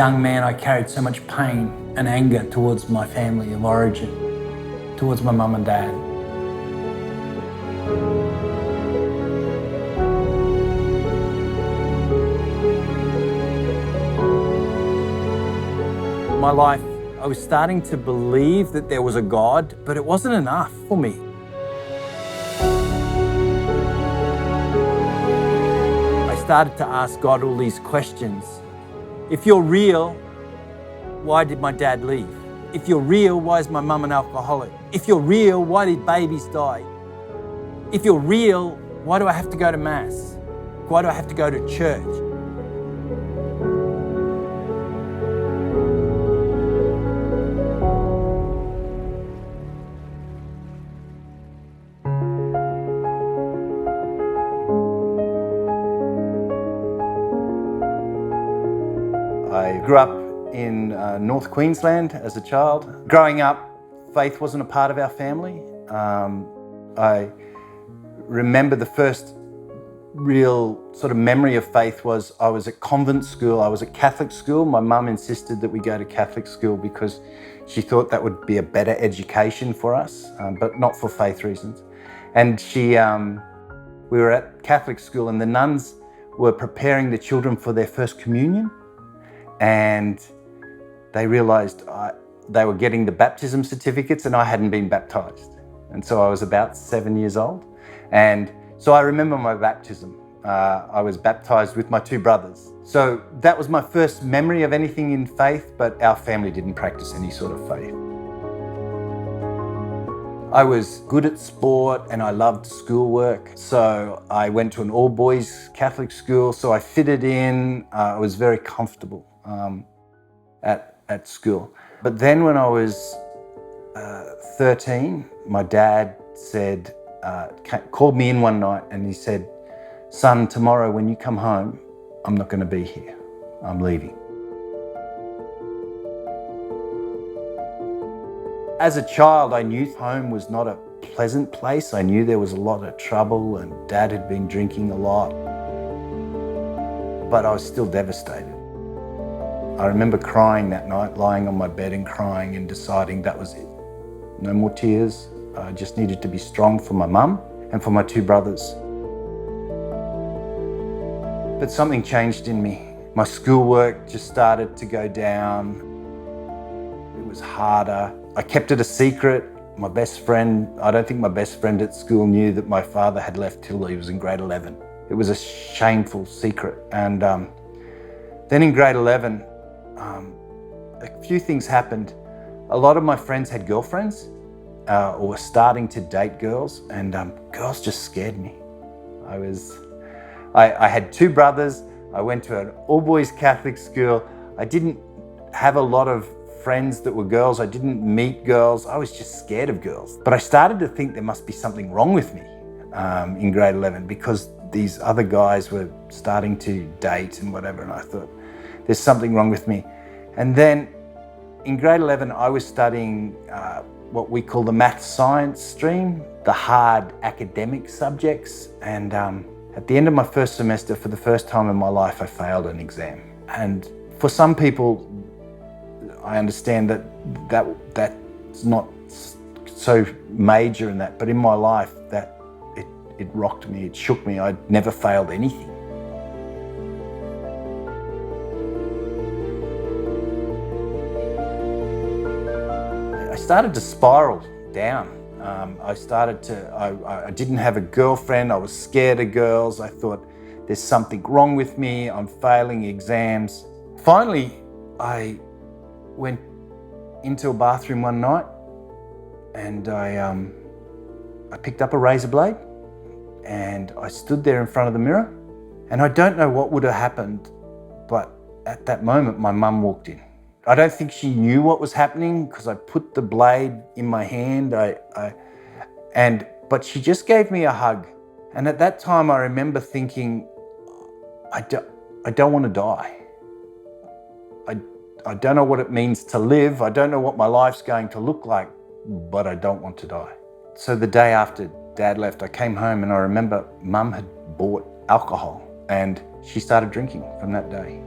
young man, I carried so much pain and anger towards my family of origin, towards my mum and dad. My life, I was starting to believe that there was a God, but it wasn't enough for me. I started to ask God all these questions. If you're real, why did my dad leave? If you're real, why is my mum an alcoholic? If you're real, why did babies die? If you're real, why do I have to go to Mass? Why do I have to go to church? I grew up in North Queensland as a child. Growing up, faith wasn't a part of our family. I remember the first real sort of memory of faith was I was at convent school. I was at Catholic school. My mum insisted that we go to Catholic school because she thought that would be a better education for us, but not for faith reasons. And we were at Catholic school and the nuns were preparing the children for their first communion. And they realised they were getting the baptism certificates and I hadn't been baptised. And so I was about 7 years old. And so I remember my baptism. I was baptised with my two brothers. So that was my first memory of anything in faith, but our family didn't practice any sort of faith. I was good at sport and I loved schoolwork. So I went to an all-boys Catholic school, so I fitted in. I was very comfortable at school. But then when I was 13, my dad said, called me in one night and he said, "Son, tomorrow when you come home, I'm not going to be here. I'm leaving." As a child, I knew home was not a pleasant place. I knew there was a lot of trouble and Dad had been drinking a lot. But I was still devastated. I remember crying that night, lying on my bed and crying and deciding that was it. No more tears. I just needed to be strong for my mum and for my two brothers. But something changed in me. My schoolwork just started to go down. It was harder. I kept it a secret. My best friend, I don't think my best friend at school knew that my father had left till he was in grade 11. It was a shameful secret. And then in grade 11, a few things happened. A lot of my friends had girlfriends or were starting to date girls, and girls just scared me. I had two brothers. I went to an all-boys Catholic school. I didn't have a lot of friends that were girls. I didn't meet girls. I was just scared of girls. But I started to think there must be something wrong with me in grade 11 because these other guys were starting to date and whatever, and I thought, there's something wrong with me. And then in grade 11, I was studying what we call the math science stream, the hard academic subjects. And at the end of my first semester, for the first time in my life, I failed an exam. And for some people, I understand that's not so major in that, but in my life, that it rocked me, it shook me. I'd never failed anything. I started to spiral down. I didn't have a girlfriend. I was scared of girls. I thought, there's something wrong with me. I'm failing exams. Finally, I went into a bathroom one night and I picked up a razor blade and I stood there in front of the mirror, and I don't know what would have happened, but at that moment, my mum walked in. I don't think she knew what was happening because I put the blade in my hand, but she just gave me a hug. And at that time, I remember thinking, I don't want to die. I don't know what it means to live. I don't know what my life's going to look like, but I don't want to die. So the day after Dad left, I came home and I remember Mum had bought alcohol and she started drinking from that day.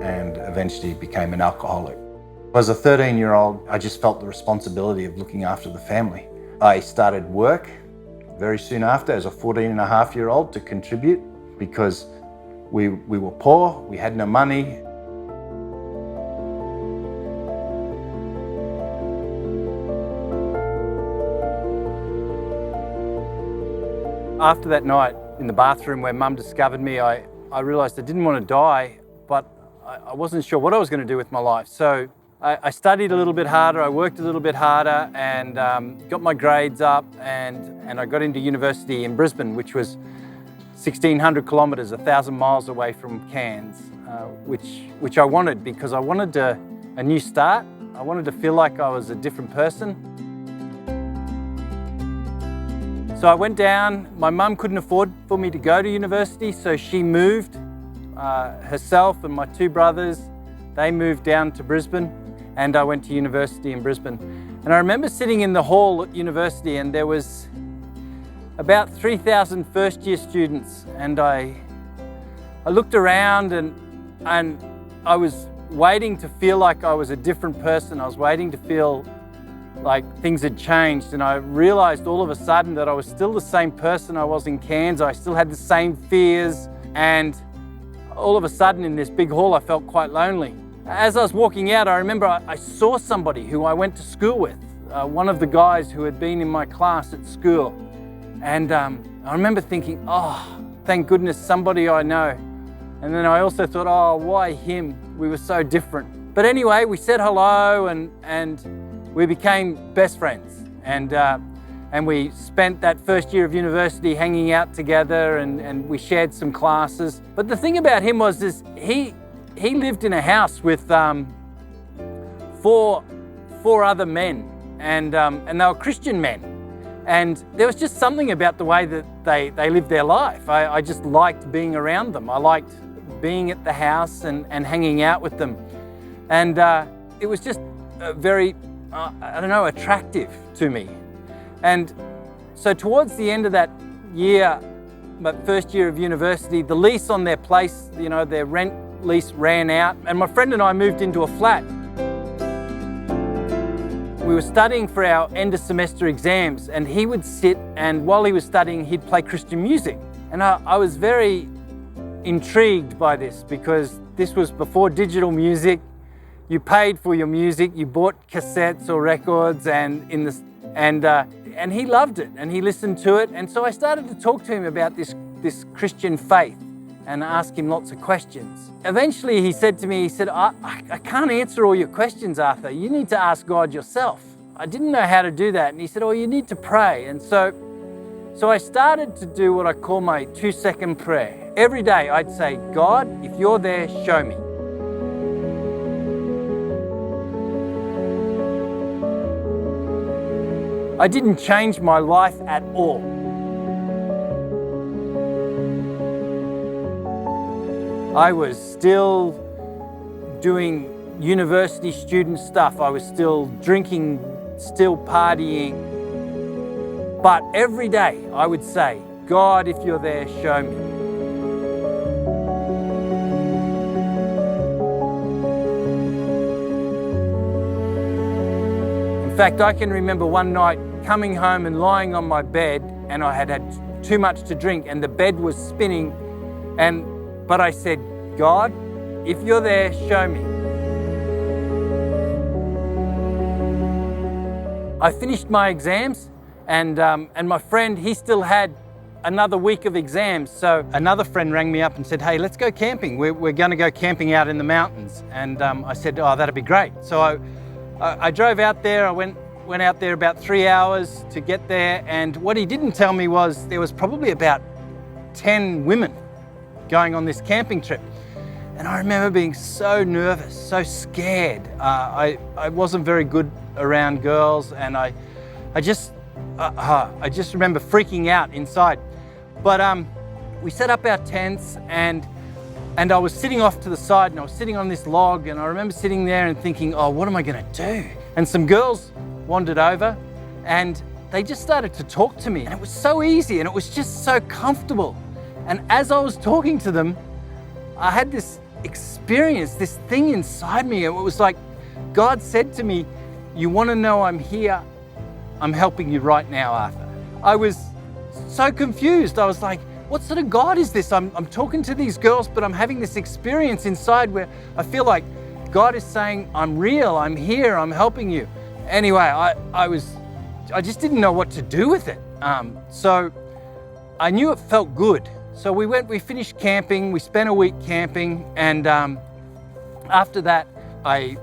and eventually became an alcoholic. As a 13-year-old, I just felt the responsibility of looking after the family. I started work very soon after as a 14-and-a-half-year-old to contribute because we were poor, we had no money. After that night in the bathroom where Mum discovered me, I realised I didn't want to die, but I wasn't sure what I was going to do with my life. So I studied a little bit harder, I worked a little bit harder, and got my grades up, and I got into university in Brisbane, which was 1,600 kilometres, 1,000 miles away from Cairns, which I wanted because I wanted a new start. I wanted to feel like I was a different person. So I went down. My mum couldn't afford for me to go to university, so she moved. Herself and my two brothers, they moved down to Brisbane, and I went to university in Brisbane. And I remember sitting in the hall at university, and there was about 3,000 first-year students, and I looked around and I was waiting to feel like I was a different person. I was waiting to feel like things had changed, and I realised all of a sudden that I was still the same person I was in Cairns. I still had the same fears, and all of a sudden in this big hall I felt quite lonely. As I was walking out, I remember I saw somebody who I went to school with, one of the guys who had been in my class at school. And I remember thinking, oh, thank goodness, somebody I know. And then I also thought, oh, why him? We were so different. But anyway, we said hello and we became best friends. And we spent that first year of university hanging out together, and we shared some classes. But the thing about him was this, he lived in a house with four other men, and they were Christian men. And there was just something about the way that they lived their life. I just liked being around them. I liked being at the house and hanging out with them. And it was just very, attractive to me. And so towards the end of that year, my first year of university, the lease on their place, their rent lease ran out, and my friend and I moved into a flat. We were studying for our end of semester exams, and he would sit, and while he was studying, he'd play Christian music. And I was very intrigued by this because this was before digital music. You paid for your music, you bought cassettes or records, and he loved it, and he listened to it. And so I started to talk to him about this Christian faith and ask him lots of questions. Eventually he said to me, I can't answer all your questions, Arthur. You need to ask God yourself. I didn't know how to do that. And he said, you need to pray. And so I started to do what I call my 2-second prayer. Every day I'd say, God, if you're there, show me. I didn't change my life at all. I was still doing university student stuff. I was still drinking, still partying. But every day I would say, God, if you're there, show me. In fact, I can remember one night coming home and lying on my bed, and I had had too much to drink and the bed was spinning, but I said, God, if you're there, show me. I finished my exams, and my friend, he still had another week of exams. So another friend rang me up and said, hey, let's go camping. We're going to go camping out in the mountains. And I said, oh, that'd be great. So I drove out there. I went out there about 3 hours to get there. And what he didn't tell me was there was probably about 10 women going on this camping trip. And I remember being so nervous, so scared. I wasn't very good around girls, and I just remember freaking out inside. But we set up our tents, and I was sitting off to the side, and I was sitting on this log, and I remember sitting there and thinking, oh, what am I going to do? And some girls wandered over, and they just started to talk to me, and it was so easy, and it was just so comfortable. And as I was talking to them, I had this experienced this thing inside me. It was like God said to me, "You want to know I'm here? I'm helping you right now, Arthur." I was so confused. I was like, what sort of God is this? I'm talking to these girls, but I'm having this experience inside where I feel like God is saying, "I'm real, I'm here, I'm helping you." Anyway, I just didn't know what to do with it. So I knew it felt good. So we finished camping, we spent a week camping, and after that, I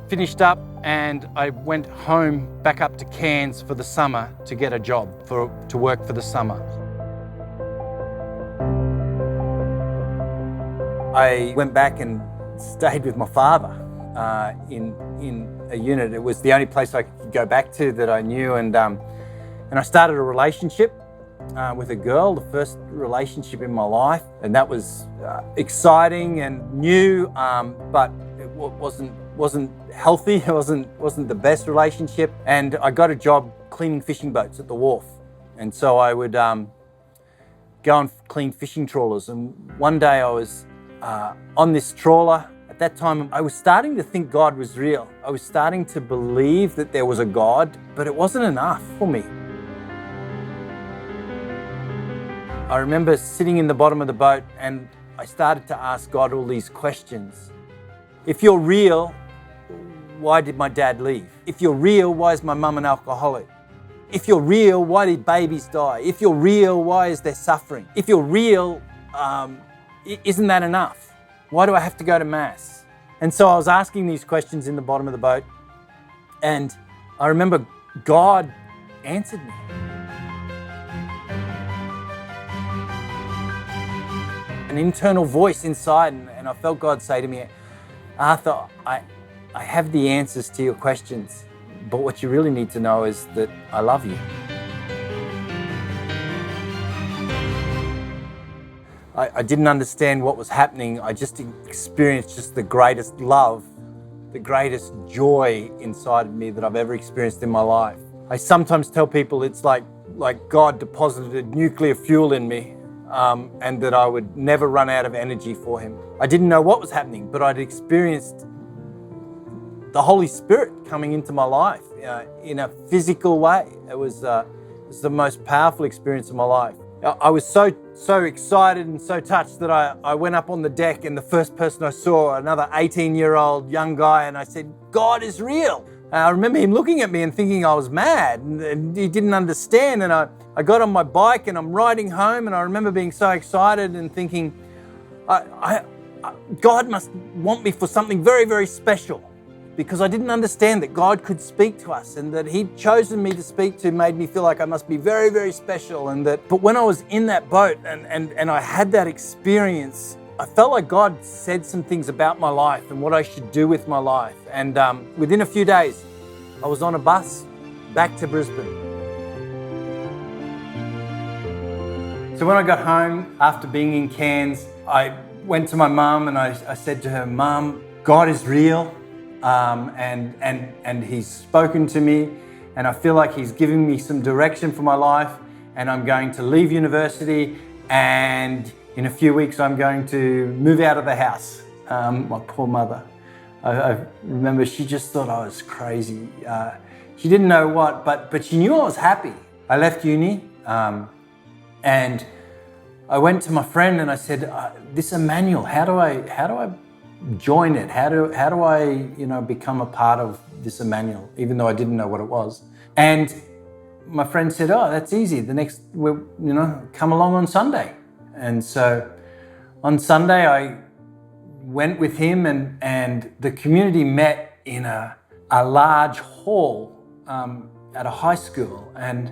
finished up and I went home back up to Cairns for the summer to get a job, to work for the summer. I went back and stayed with my father in a unit. It was the only place I could go back to that I knew, and I started a relationship with a girl, the first relationship in my life, and that was exciting and new, but it wasn't healthy. It wasn't the best relationship, and I got a job cleaning fishing boats at the wharf, and so I would go and clean fishing trawlers. And one day I was on this trawler. At that time, I was starting to think God was real. I was starting to believe that there was a God, but it wasn't enough for me. I remember sitting in the bottom of the boat and I started to ask God all these questions. If you're real, why did my dad leave? If you're real, why is my mum an alcoholic? If you're real, why did babies die? If you're real, why is there suffering? If you're real, isn't that enough? Why do I have to go to Mass? And so I was asking these questions in the bottom of the boat, and I remember God answered me. An internal voice inside, and I felt God say to me, "Arthur, I have the answers to your questions, but what you really need to know is that I love you." I didn't understand what was happening. I just experienced just the greatest love, the greatest joy inside of me that I've ever experienced in my life. I sometimes tell people it's like God deposited nuclear fuel in me, and that I would never run out of energy for Him. I didn't know what was happening, but I'd experienced the Holy Spirit coming into my life in a physical way. It was the most powerful experience of my life. I was so excited and so touched that I went up on the deck, and the first person I saw, another 18-year-old young guy, and I said, "God is real." I remember him looking at me and thinking I was mad, and he didn't understand. And I got on my bike and I'm riding home, and I remember being so excited and thinking, God must want me for something very, very special, because I didn't understand that God could speak to us, and that He'd chosen me to speak to made me feel like I must be very, very special. But when I was in that boat and I had that experience, I felt like God said some things about my life and what I should do with my life. And within a few days, I was on a bus back to Brisbane. So when I got home after being in Cairns, I went to my mum and I said to her, "Mum, God is real. And He's spoken to me, and I feel like He's giving me some direction for my life, and I'm going to leave university, and in a few weeks I'm going to move out of the house." My poor mother. I remember she just thought I was crazy. She didn't know what, but she knew I was happy. I left uni, and I went to my friend and I said, "This Emmanuel, how do I join it? How do I, become a part of this Emmanuel?" Even though I didn't know what it was. And my friend said, "Oh, that's easy. Come along on Sunday." And so on Sunday, I went with him, and the community met in a large hall at a high school. And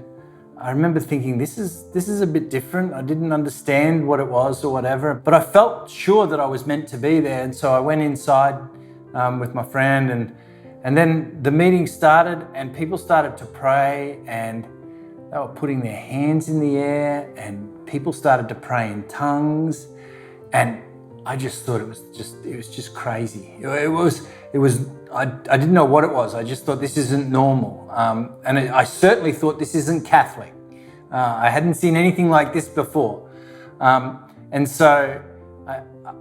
I remember thinking, this is a bit different. I didn't understand what it was or whatever, but I felt sure that I was meant to be there. And so I went inside with my friend, and then the meeting started, and people started to pray, and they were putting their hands in the air, and people started to pray in tongues, and I just thought it was just crazy. I didn't know what it was. I just thought, this isn't normal. And I certainly thought, this isn't Catholic. I hadn't seen anything like this before. And so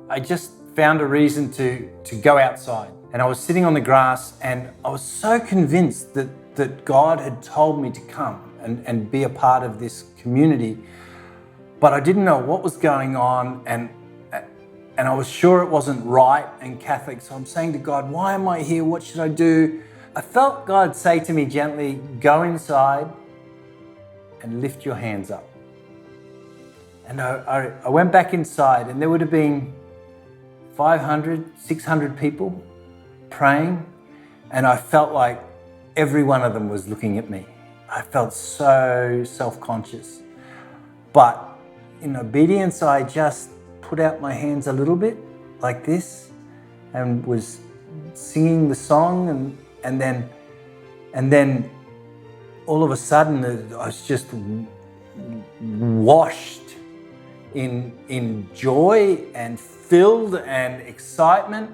I just found a reason to go outside. And I was sitting on the grass, and I was so convinced that God had told me to come and be a part of this community. But I didn't know what was going on, and I was sure it wasn't right and Catholic. So I'm saying to God, why am I here? What should I do? I felt God say to me gently, go inside and lift your hands up. And I went back inside, and there would have been 500, 600 people praying, and I felt like every one of them was looking at me. I felt so self-conscious. But in obedience, I just put out my hands a little bit like this and was singing the song, and then all of a sudden I was just washed in joy and filled and excitement.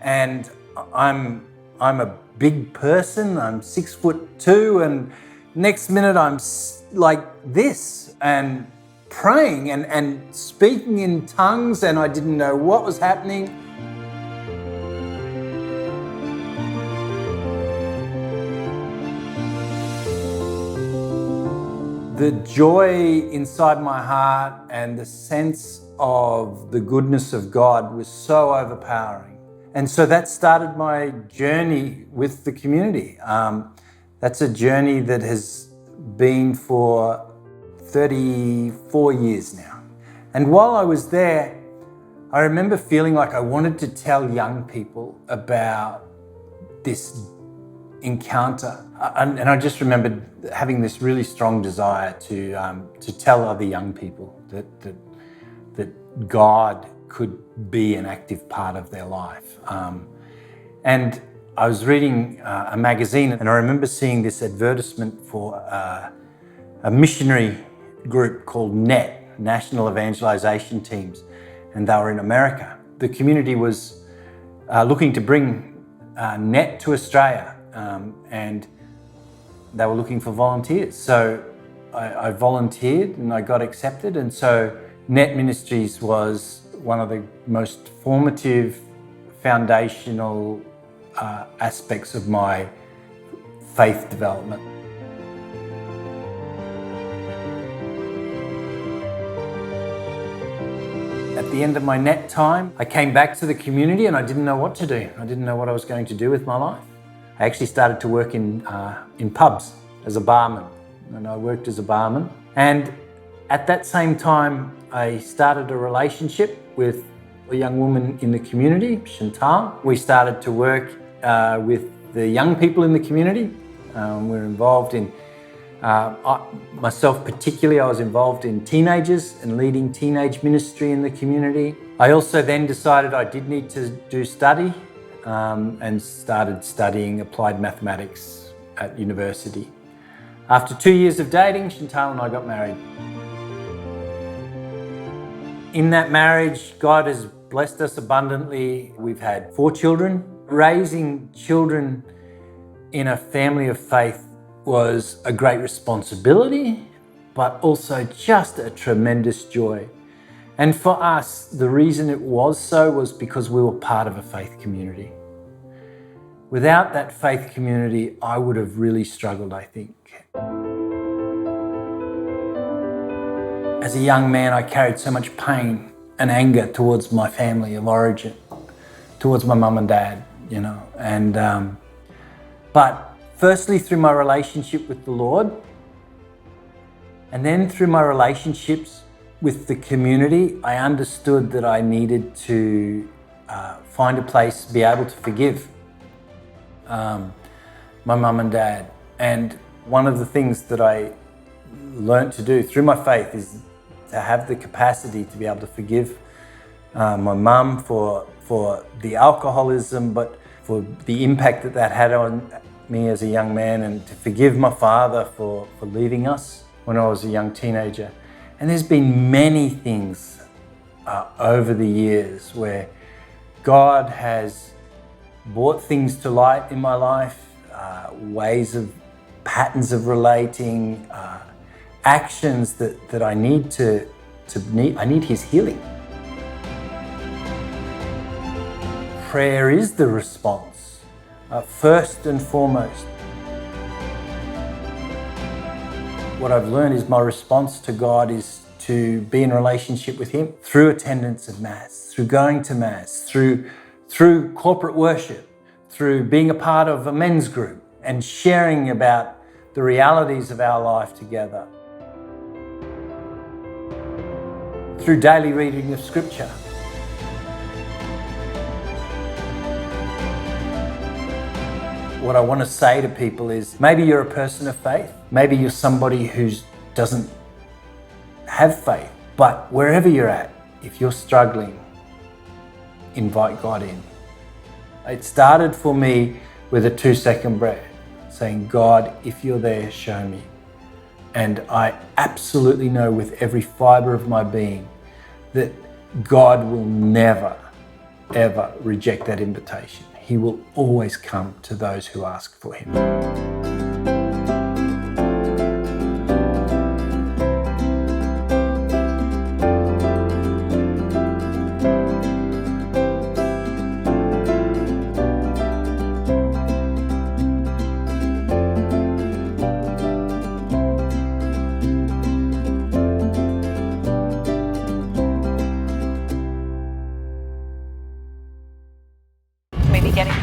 And I'm a big person. I'm 6'2", and next minute I'm like this and praying and speaking in tongues, and I didn't know what was happening. The joy inside my heart and the sense of the goodness of God was so overpowering. And so that started my journey with the community. That's a journey that has been for 34 years now. And while I was there, I remember feeling like I wanted to tell young people about this encounter. And I just remembered having this really strong desire to tell other young people that God could be an active part of their life. And I was reading a magazine, and I remember seeing this advertisement for a missionary group called NET, National Evangelization Teams, and they were in America. The community was looking to bring NET to Australia, and they were looking for volunteers. So I volunteered and I got accepted, and so NET Ministries was one of the most formative, foundational aspects of my faith development. At the end of my NET time, I came back to the community and I didn't know what to do. I didn't know what I was going to do with my life. I actually started to work in pubs as a barman, and I worked as a barman. And at that same time, I started a relationship with a young woman in the community, Chantal. We started to work with the young people in the community. We're involved in, myself particularly, I was involved in teenagers and leading teenage ministry in the community. I also then decided I did need to do study and started studying applied mathematics at university. After 2 years of dating, Chantal and I got married. In that marriage, God has blessed us abundantly. We've had 4 children. Raising children in a family of faith was a great responsibility, but also just a tremendous joy. And for us, the reason it was so was because we were part of a faith community. Without that faith community, I would have really struggled, I think. As a young man, I carried so much pain and anger towards my family of origin, towards my mum and dad, you know. But firstly, through my relationship with the Lord, and then through my relationships with the community, I understood that I needed to find a place to be able to forgive my mum and dad. And one of the things that I learned to do through my faith is to have the capacity to be able to forgive my mum for the alcoholism, but for the impact that that had on me as a young man, and to forgive my father for leaving us when I was a young teenager. And there's been many things over the years where God has brought things to light in my life, patterns of relating, actions that I need I need His healing. prayer is the response, first and foremost. What I've learned is my response to God is to be in relationship with Him through attendance of Mass, through going to Mass, through corporate worship, through being a part of a men's group and sharing about the realities of our life together, through daily reading of Scripture. What I want to say to people is, maybe you're a person of faith, maybe you're somebody who doesn't have faith, but wherever you're at, if you're struggling, invite God in. It started for me with a 2-second prayer, saying, God, if you're there, show me. And I absolutely know with every fiber of my being that God will never, ever reject that invitation. He will always come to those who ask for Him.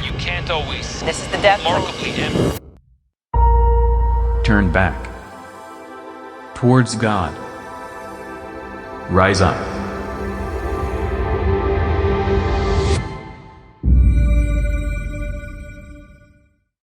You can't always. This is the death Remarkably empty. Turn back towards God. Rise up.